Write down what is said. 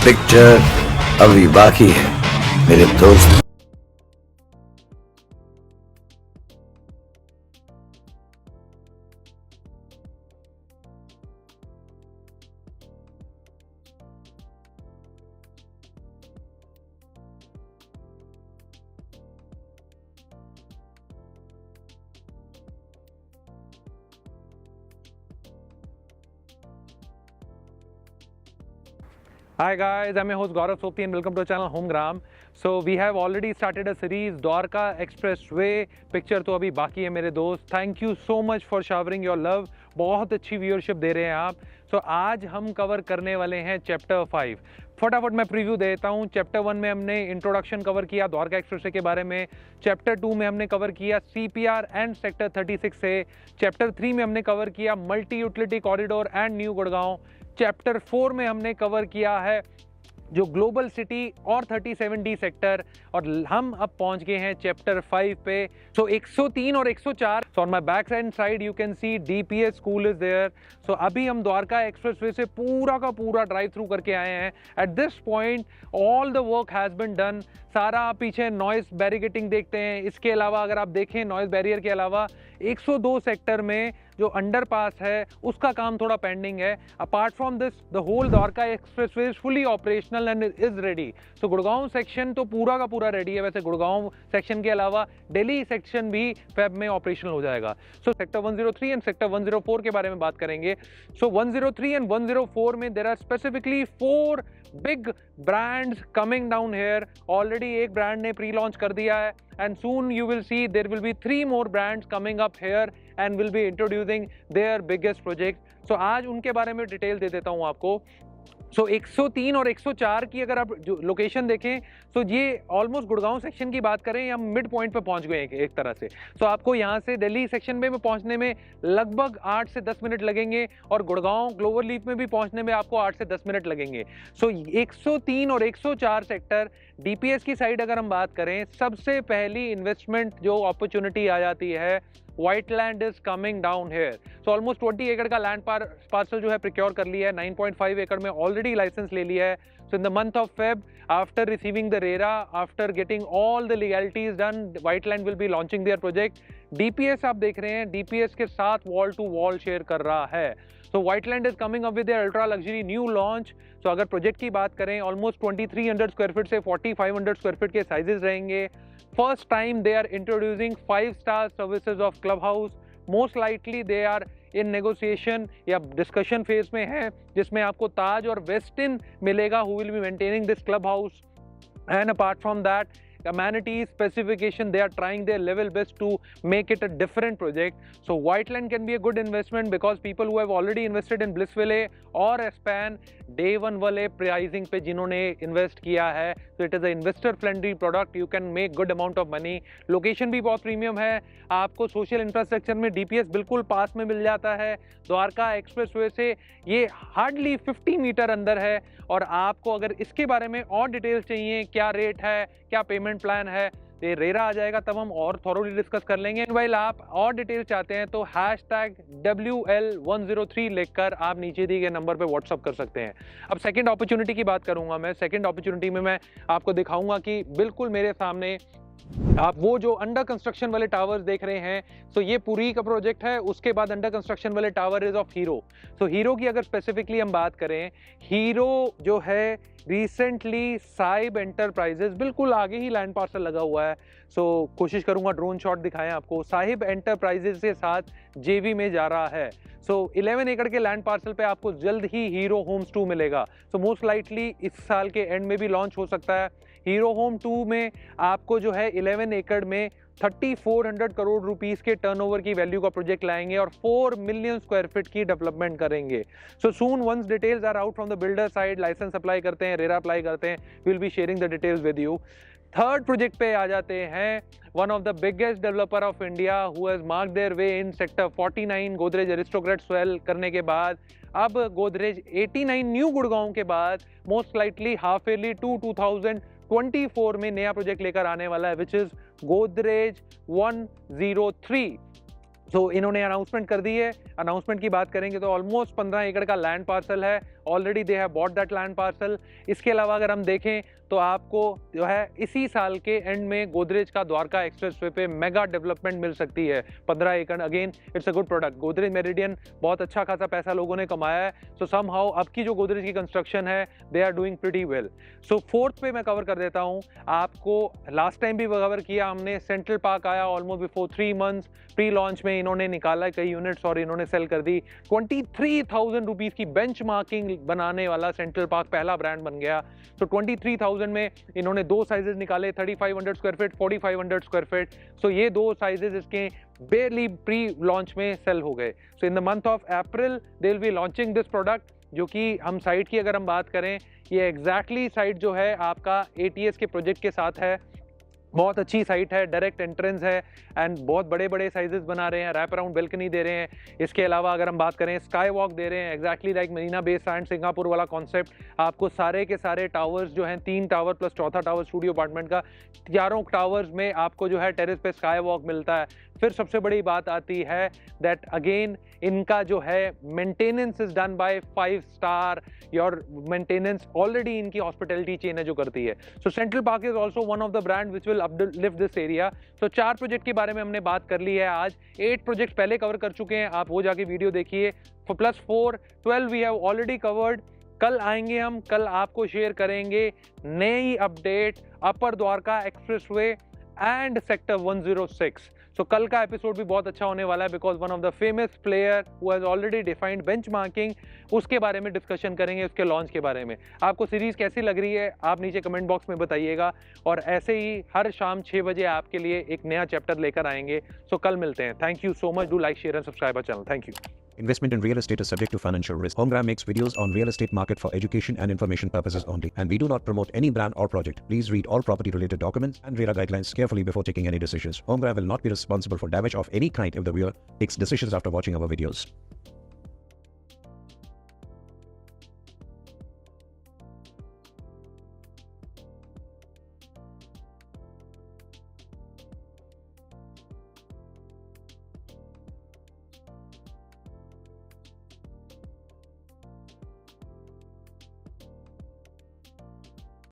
Picture अभी बाकी है मेरे दोस्त। Hi guys, I'm your host Gaurav Sopti and welcome to our channel Homegram. So we have already started a series Dwarka Expressway picture तो अभी बाकी है मेरे दोस्त. Thank you so much for showering your love. बहुत अच्छी viewership दे रहे हैं आप. So आज हम कवर करने वाले हैं चैप्टर 5. फटाफट मैं प्रीव्यू देता हूँ. चैप्टर 1 में हमने इंट्रोडक्शन कवर किया द्वारका एक्सप्रेसवे के बारे में. चैप्टर 2 में हमने कवर किया CPR एंड सेक्टर 36 से. चैप्टर 3 में हमने कवर किया multi utility corridor and new Gurgaon. Chapter 4 में हमने कवर किया है जो ग्लोबल सिटी और 37D सेक्टर और हम अब पहुंच गए हैं चैप्टर 5 पे. सो 103 और 104. So on my back hand side you can see DPS school is there. So अभी हम द्वारका एक्सप्रेसवे से पूरा का पूरा ड्राइव थ्रू करके आए हैं. At this point all the work has been done. सारा पीछे नॉइज बैरिकेटिंग देखते हैं. इसके अलावा अगर आप देखें नॉइज बैरियर के अलावा 102 सेक्टर में जो अंडरपास है उसका काम थोड़ा पेंडिंग है. Apart from this the whole Dwarka expressway is fully operational and is ready. So Gurgaon section तो पूरा का पूरा रेडी है. वैसे गुड़गांव सेक्शन के अलावा दिल्ली सेक्शन भी फेब में ऑपरेशनल हो जाएगा. सो सेक्टर 103 एंड सेक्टर 104 के बारे में बात करेंगे. सो 103 एंड 104 में there are specifically 4 big brands coming down here. Already एक ब्रांड ने प्री लॉन्च कर दिया है and soon you will see there will be 3 more brands coming up here and will be introducing their biggest project. So आज उनके बारे में detail दे देता हूँ आपको. सो 103 और 104 की अगर आप जो लोकेशन देखें तो ये ऑलमोस्ट गुड़गांव सेक्शन की बात करें या मिड पॉइंट पे पहुंच गए हैं एक तरह से. सो आपको यहाँ से दिल्ली सेक्शन में पहुंचने में लगभग 8 से 10 मिनट लगेंगे और गुड़गांव ग्लोबल लीफ में भी पहुंचने में आपको 8 से 10 मिनट लगेंगे. सो 103 और 104 सेक्टर DPS की साइड अगर हम बात करें सबसे पहली इन्वेस्टमेंट जो अपॉर्चुनिटी आ जाती है white land is coming down hair. So almost 20 एकड़ का लैंड पार्सल जो है प्रिक्योर कर लिया है. 9.5 एकड़ में ऑलरेडी लाइसेंस ले लिया है. So in the month of Feb after receiving the RERA after getting all the legalities done Whiteland will be launching their project. DPS आप देख रहे हैं DPS के साथ वॉल टू वॉल शेयर कर रहा है. So Whiteland is coming up with their ultra luxury new launch. So अगर प्रोजेक्ट की बात करें ऑलमोस्ट 2300 स्क्वायर फीट से 4500 स्क्वायर फीट के साइजेस रहेंगे. First time they are introducing 5-star services of clubhouse. Most likely they are in negotiation या discussion phase में है जिसमें आपको ताज और वेस्टिन मिलेगा who will be maintaining this clubhouse. And apart from that amenities specification they are trying their level best to make it a different project. So Whiteland can be a good investment because people who have already invested in Blissville और Aspan day one वाले pricing पे जिन्होंने invest किया है so it is a investor friendly product. You can make good amount of money. Location भी बहुत premium है. आपको सोशल इंफ्रास्ट्रक्चर में DPS बिल्कुल पास में मिल जाता है. द्वारका एक्सप्रेसवे से ये हार्डली 50 मीटर अंदर है. और आपको अगर इसके बारे में और डिटेल्स चाहिए क्या रेट है क्या पेमेंट प्लान है ये रेरा आ जाएगा तब हम और थॉरोली डिस्कस कर लेंगे. वाइल आप और डिटेल्स चाहते हैं तो #WL103 लिखकर आप नीचे दिए गए नंबर पे व्हाट्सअप कर सकते हैं. अब सेकंड अपॉर्चुनिटी की बात करूंगा मैं. सेकंड अपॉर्चुनिटी में मैं आपको दिखाऊंगा कि बिल्कुल मेरे सामने आप वो जो अंडर कंस्ट्रक्शन वाले टावर्स देख रहे हैं. सो ये पूरी का प्रोजेक्ट है. उसके बाद अंडर कंस्ट्रक्शन वाले tower is of hero. So hero की अगर स्पेसिफिकली हम बात करें हीरो जो है रिसेंटली साइब एंटरप्राइजेस बिल्कुल आगे ही लैंड पार्सल लगा हुआ है. सो कोशिश करूंगा ड्रोन शॉट दिखाएं आपको. साहिब एंटरप्राइजेस के साथ JV में जा रहा है. सो 11 एकड़ के लैंड पार्सल पे आपको जल्द ही हीरो होम्स 2 मिलेगा. सो मोस्ट लाइकली इस साल के एंड में भी लॉन्च हो सकता है. हीरो होम 2 में आपको जो है 11 एकड़ में 3400 करोड़ रुपीस के टर्नओवर की वैल्यू का प्रोजेक्ट लाएंगे और 4 मिलियन स्क्वायर फीट की डेवलपमेंट करेंगे. So soon once details are out from the builder side license apply करते हैं रेरा अप्लाई करते हैं will be sharing the details with you. Third project पे आ जाते हैं. One of the biggest developer of India who has mark their way in sector 49 Godrej Aristocrat swell करने के बाद अब गोदरेज 89 न्यू गुड़गांव के बाद मोस्ट लाइकली हाफ ईयरली 2024 में नया प्रोजेक्ट लेकर आने वाला है विच इज गोदरेज 103. सो इन्होंने अनाउंसमेंट कर दी है. अनाउंसमेंट की बात करेंगे तो ऑलमोस्ट 15 एकड़ का लैंड पार्सल है already they have bought that land parcel. इसके अलावा अगर हम देखें तो आपको जो है इसी साल के एंड में गोदरेज का द्वारका एक्सप्रेसवे पे मेगा डेवलपमेंट मिल सकती है 15 एकड़। Again it's a good product. Godrej meridian बहुत अच्छा खासा पैसा लोगों ने कमाया है। सो समहाउ अब की जो गोदरेज की कंस्ट्रक्शन है they are doing pretty well. So fourth पे मैं कवर कर देता हूँ आपको। लास्ट टाइम भी कवर किया हमने, सेंट्रल पार्क आया almost before 3 months. Pre launch में इन्होंने निकाला कई यूनिट्स और इन्होंने सेल कर दी। 23,000 रुपीज़ की बेंच मार्किंग बनाने वाला सेंट्रल पार्क पहला ब्रांड बन गया। तो 23,000 में इन्होंने 2 साइजेस निकाले, 3500 square feet, 4500 square feet. So ये 2 साइजेस इसके बेरली प्री लॉन्च में सेल हो गए। So in the month of April they will be launching this product, जो कि हम साइट की अगर हम बात करें, ये एग्जैक्टली साइट जो है आपका ATS के प्रोजेक्ट के साथ है। बहुत अच्छी साइट है, डायरेक्ट एंट्रेंस है एंड बहुत बड़े बड़े साइजेस बना रहे हैं, रैप अराउंड बालकनी दे रहे हैं। इसके अलावा अगर हम बात करें स्काई वॉक दे रहे हैं, एग्जैक्टली लाइक मरीना बे सैंड सिंगापुर वाला कॉन्सेप्ट। आपको सारे के सारे टावर्स जो हैं, 3 टावर प्लस चौथा टावर स्टूडियो अपार्टमेंट का, चारों टावर्स में आपको जो है टेरेस पे स्काई वॉक मिलता है। फिर सबसे बड़ी बात आती है दैट अगेन इनका जो है maintenance is done by 5 star. Your maintenance already इनकी हॉस्पिटैलिटी चेन है जो करती है। सो central park is also one of the brand which will uplift this area. तो 4 प्रोजेक्ट के बारे में हमने बात कर ली है आज। 8 प्रोजेक्ट पहले कवर कर चुके हैं, आप वो जाके वीडियो देखिए। +4 12 वी हैव ऑलरेडी कवर्ड। कल आएंगे हम, कल आपको शेयर करेंगे नई update upper Dwarka expressway and sector 106। सो कल का एपिसोड भी बहुत अच्छा होने वाला है because one of the famous player who has already defined benchmarking, उसके बारे में डिस्कशन करेंगे, उसके लॉन्च के बारे में। आपको सीरीज कैसी लग रही है आप नीचे कमेंट बॉक्स में बताइएगा, और ऐसे ही हर शाम 6 बजे आपके लिए एक नया चैप्टर लेकर आएंगे। सो कल मिलते हैं। Thank you so much. Do like, share and subscribe our channel. Thank you. Investment in real estate is subject to financial risk. Homegram makes videos on real estate market for education and information purposes only. And we do not promote any brand or project. Please read all property related documents and RERA guidelines carefully before taking any decisions. Homegram will not be responsible for damage of any kind if the viewer takes decisions after watching our videos.